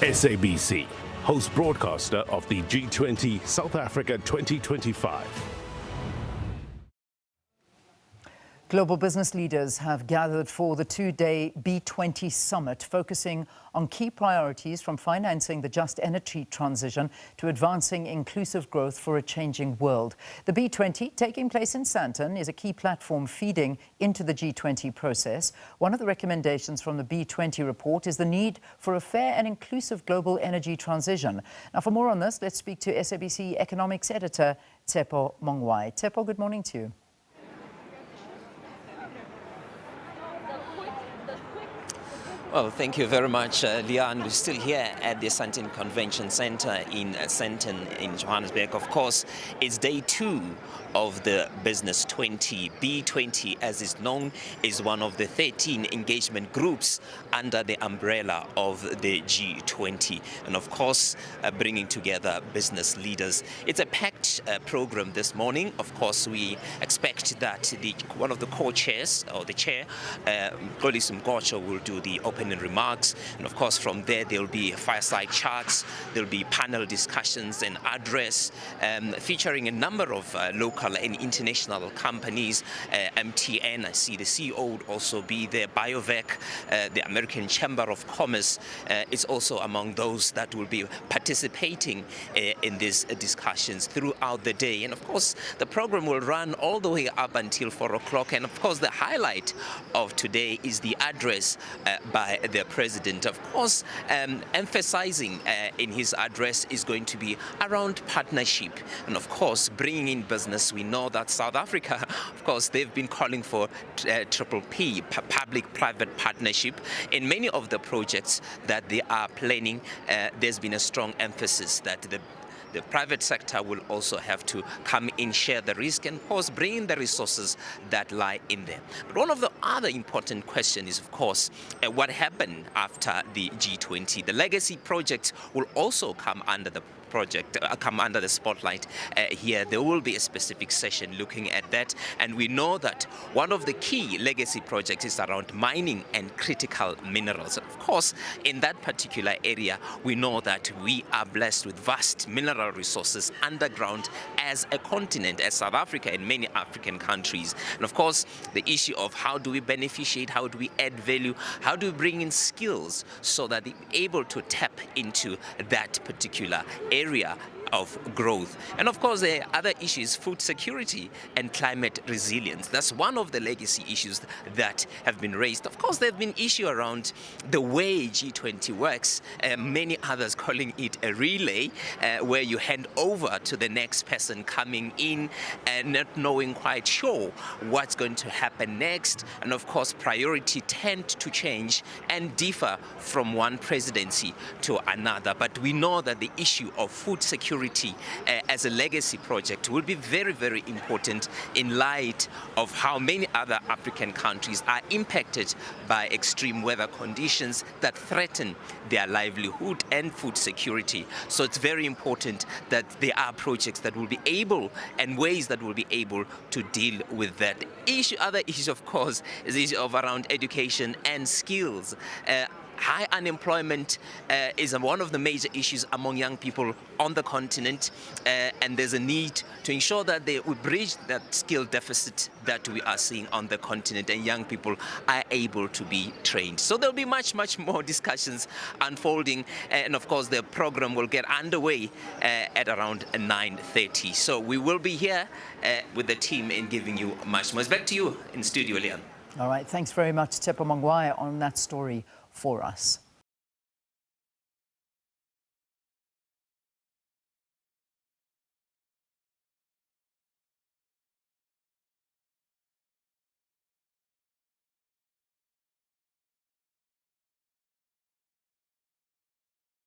SABC, host broadcaster of the G20 South Africa 2025. Global business leaders have gathered for the two-day B20 Summit, focusing on key priorities from financing the just energy transition to advancing inclusive growth for a changing world. The B20, taking place in Sandton, is a key platform feeding into the G20 process. One of the recommendations from the B20 report is the need for a fair and inclusive global energy transition. Now, for more on this, let's speak to SABC economics editor Tshepo Mongoai. Tshepo, good morning to you. Well, thank you very much, Leon. We're still here at the Sandton Convention Center in Sandton in Johannesburg. Of course, it's day 2 of the Business 20. B20, as is known, is one of the 13 engagement groups under the umbrella of the G20. And of course, bringing together business leaders. It's a packed program this morning. Of course, we expect that one of the co-chairs, or the chair, Xolisi Mkocho, will do the opening remarks. And of course, from there, there'll be fireside chats, there'll be panel discussions and address featuring a number of local and international companies. MTN, I see the CEO would also be there. BioVec, the American Chamber of Commerce is also among those that will be participating in these discussions throughout the day. And of course, the program will run all the way up until 4 o'clock. And of course, the highlight of today is the address by the president. Of course, emphasizing in his address is going to be around partnership and of course bringing in business. We know that South Africa, of course, they've been calling for PPP, public-private partnership. In many of the projects that they are planning, there's been a strong emphasis that the private sector will also have to come in, share the risk, and of course bring in the resources that lie in there. But one of the other important questions is, of course, what happened after the G20. The legacy project will also come under the spotlight here. There will be a specific session looking at that, and we know that one of the key legacy projects is around mining and critical minerals. Of course, in that particular area, we know that we are blessed with vast mineral resources underground as a continent, as South Africa and many African countries. And of course, the issue of how do we beneficiate, how do we add value, how do we bring in skills so that we're able to tap into that particular area of growth. And of course, the other issue is food security and climate resilience. That's one of the legacy issues that have been raised. Of course, there have been issues around the way G20 works, many others calling it a relay, where you hand over to the next person coming in and not knowing quite sure what's going to happen next. And of course, priority tend to change and differ from one presidency to another. But we know that the issue of food security as a legacy project will be very, very important in light of how many other African countries are impacted by extreme weather conditions that threaten their livelihood and food security. So it's very important that there are projects that will be able and ways that will be able to deal with that issue. Other issues, of course, is the issue of around education and skills. High unemployment is one of the major issues among young people on the continent, and there's a need to ensure that we bridge that skill deficit that we are seeing on the continent, and young people are able to be trained. So there'll be much more discussions unfolding, and of course the program will get underway at around 9:30. So we will be here with the team in giving you much more. Back to you in studio, Leon. All right, thanks very much, Tshepo Mongoai, on that story for us.